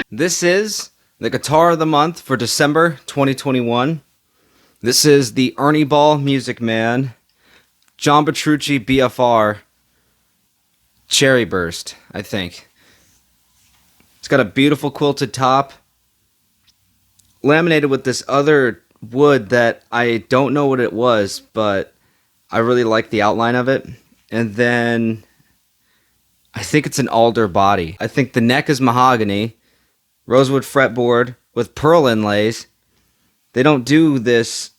This is the Guitar of the Month for December 2021. This is the Ernie Ball Music Man, John Petrucci BFR, Cherry Burst, I think. It's got a beautiful quilted top, laminated with this other wood that I don't know what it was, but I really like the outline of it. And then I think it's an alder body. I think the neck is mahogany, rosewood fretboard with pearl inlays. They don't do this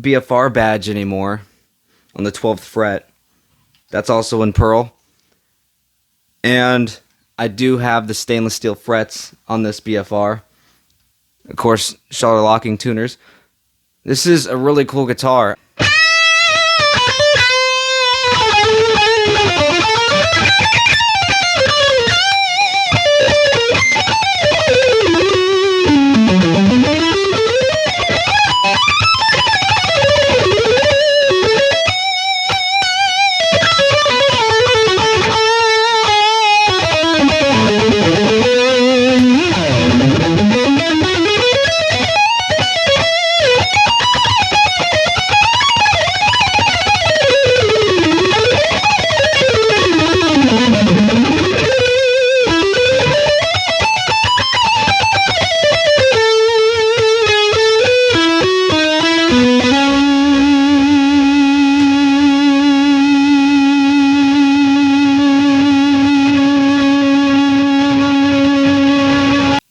BFR badge anymore on the 12th fret. That's also in pearl. And I do have the stainless steel frets on this BFR. Of course, shutter locking tuners. This is a really cool guitar.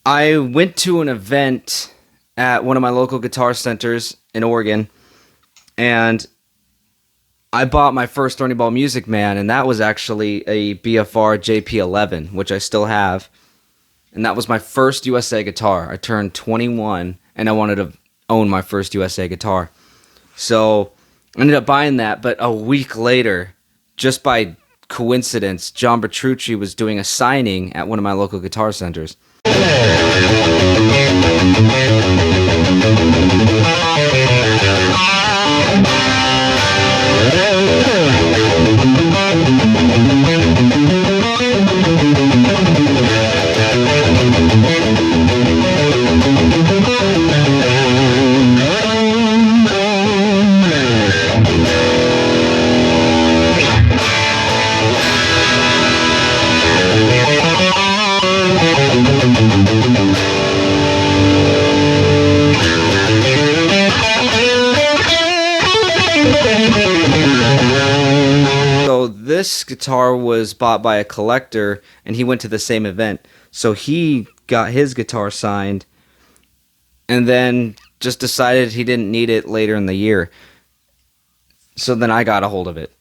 I went to an event at one of my local guitar centers in Oregon, and I bought my first Ernie Ball Music Man, and that was actually a BFR JP11, which I still have. And that was my first USA guitar. I turned 21, and I wanted to own my first USA guitar. So I ended up buying that, but a week later, just by coincidence, John Petrucci was doing a signing at one of my local guitar centers. So this guitar was bought by a collector, and he went to the same event. So he got his guitar signed, and then just decided he didn't need it later in the year. So then I got a hold of it,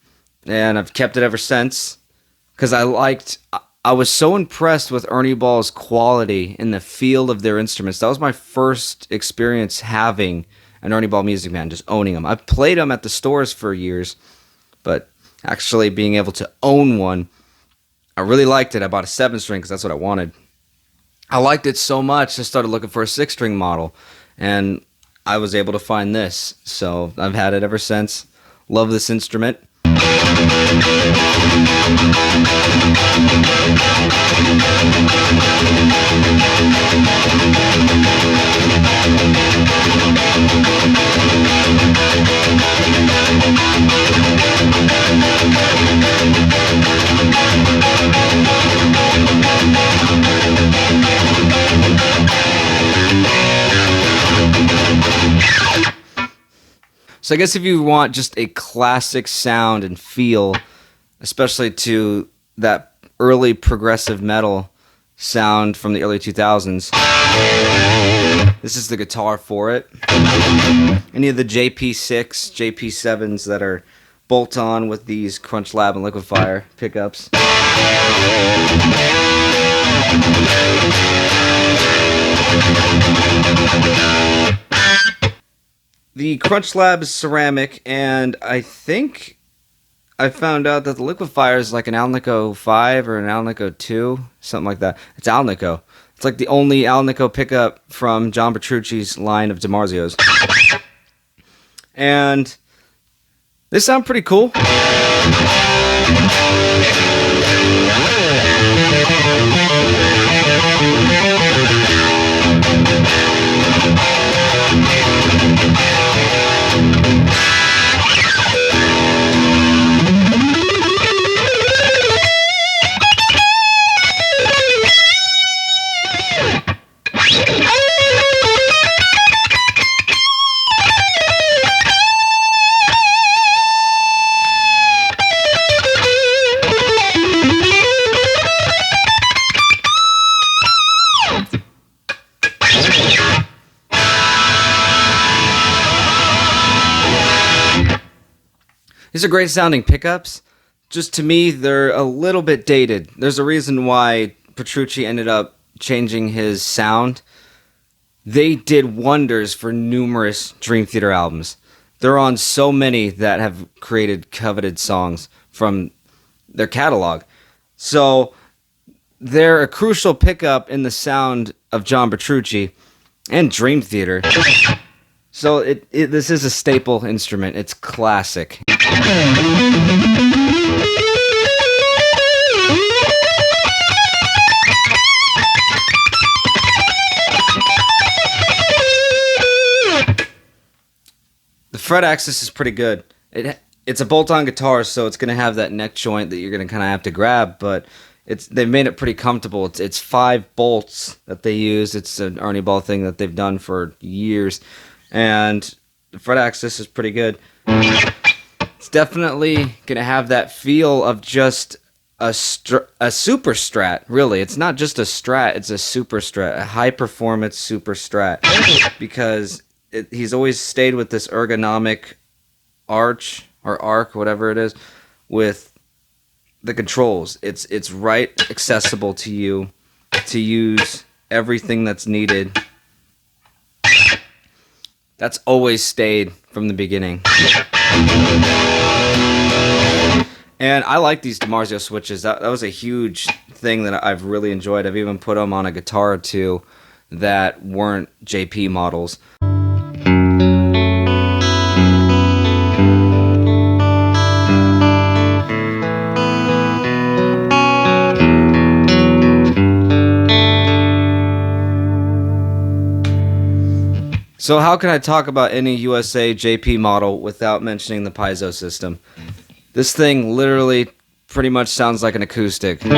and I've kept it ever since, because I was so impressed with Ernie Ball's quality and the feel of their instruments. That was my first experience having an Ernie Ball Music Man, just owning them. I've played them at the stores for years, but actually being able to own one, I really liked it. I bought a 7-string because that's what I wanted. I liked it so much, I started looking for a 6-string model, and I was able to find this. So I've had it ever since. Love this instrument. So I guess if you want just a classic sound and feel, especially to that early progressive metal sound from the early 2000s, this is the guitar for it. Any of the JP6, JP7s that are bolt-on with these Crunch Lab and Liquifier pickups. The Crunch Lab is ceramic, and I think I found out that the Liquifier is like an Alnico 5 or an Alnico 2, something like that. It's Alnico. It's like the only Alnico pickup from John Petrucci's line of DiMarzios. And they sound pretty cool. These are great sounding pickups. Just to me, they're a little bit dated. There's a reason why Petrucci ended up changing his sound. They did wonders for numerous Dream Theater albums. They're on so many that have created coveted songs from their catalog. So they're a crucial pickup in the sound of John Petrucci and Dream Theater. So this is a staple instrument. It's classic. The fret axis is pretty good. It's a bolt-on guitar, so it's going to have that neck joint that you're going to kind of have to grab, but they've made it pretty comfortable. It's 5 bolts that they use. It's an Ernie Ball thing that they've done for years, and the fret axis is pretty good. It's definitely going to have that feel of just a super strat, really. It's not just a strat, it's a super strat, a high-performance super strat, because he's always stayed with this ergonomic arch, or arc, whatever it is, with the controls. It's right accessible to you to use everything that's needed. That's always stayed from the beginning. And I like these DiMarzio switches. That was a huge thing that I've really enjoyed. I've even put them on a guitar or two that weren't JP models. So how can I talk about any USA JP model without mentioning the Piezo system? This thing literally pretty much sounds like an acoustic. But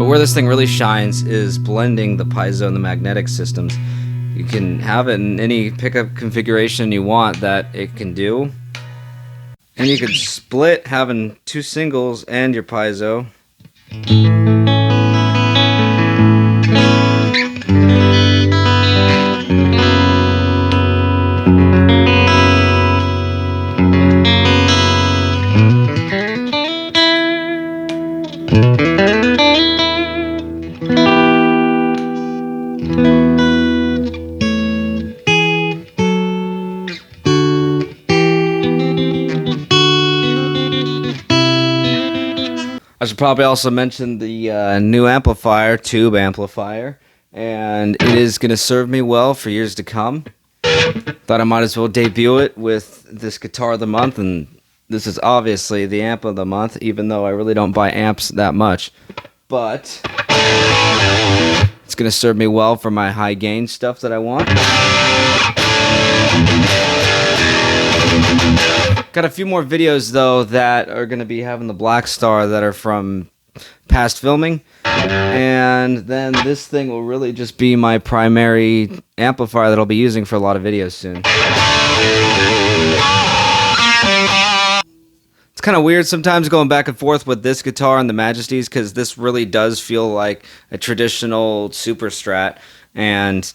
where this thing really shines is blending the Piezo and the magnetic systems. You can have it in any pickup configuration you want that it can do. And you can split having 2 singles and your Piezo. I should probably also mention the new amplifier, tube amplifier, and it is going to serve me well for years to come. Thought I might as well debut it with this Guitar of the Month, and this is obviously the amp of the month, even though I really don't buy amps that much. But it's going to serve me well for my high gain stuff that I want. Got a few more videos, though, that are going to be having the Black Star that are from past filming. And then this thing will really just be my primary amplifier that I'll be using for a lot of videos soon. It's kind of weird sometimes going back and forth with this guitar and the Majesties, because this really does feel like a traditional Super Strat, and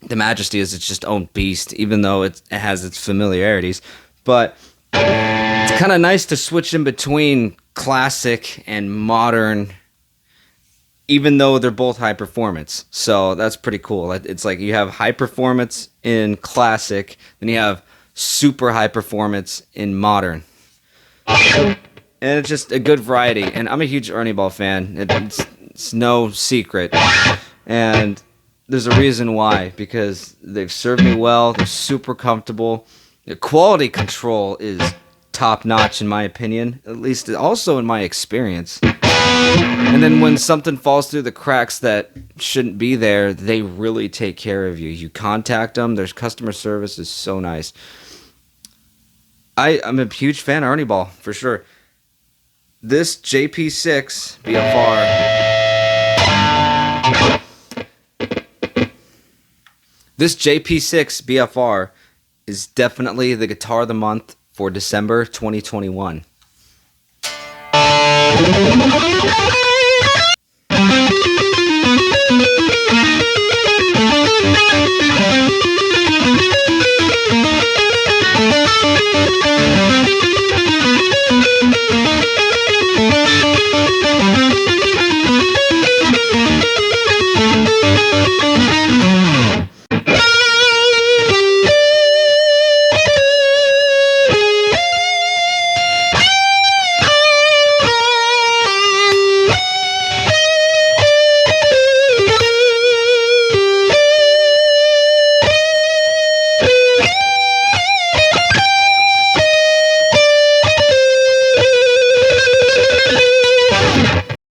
the Majesty is its just own beast, even though it has its familiarities. But it's kind of nice to switch in between classic and modern even though they're both high performance. So that's pretty cool. It's like you have high performance in classic, then you have super high performance in modern. And it's just a good variety. And I'm a huge Ernie Ball fan. It's no secret. And there's a reason why, because they've served me well. They're super comfortable. The quality control is top notch in my opinion, at least also in my experience. And then when something falls through the cracks that shouldn't be there, they really take care of you. You contact them. Their customer service is so nice. I'm a huge fan of Ernie Ball, for sure. This JP6 BFR. This JP6 BFR is definitely the guitar of the month for December 2021.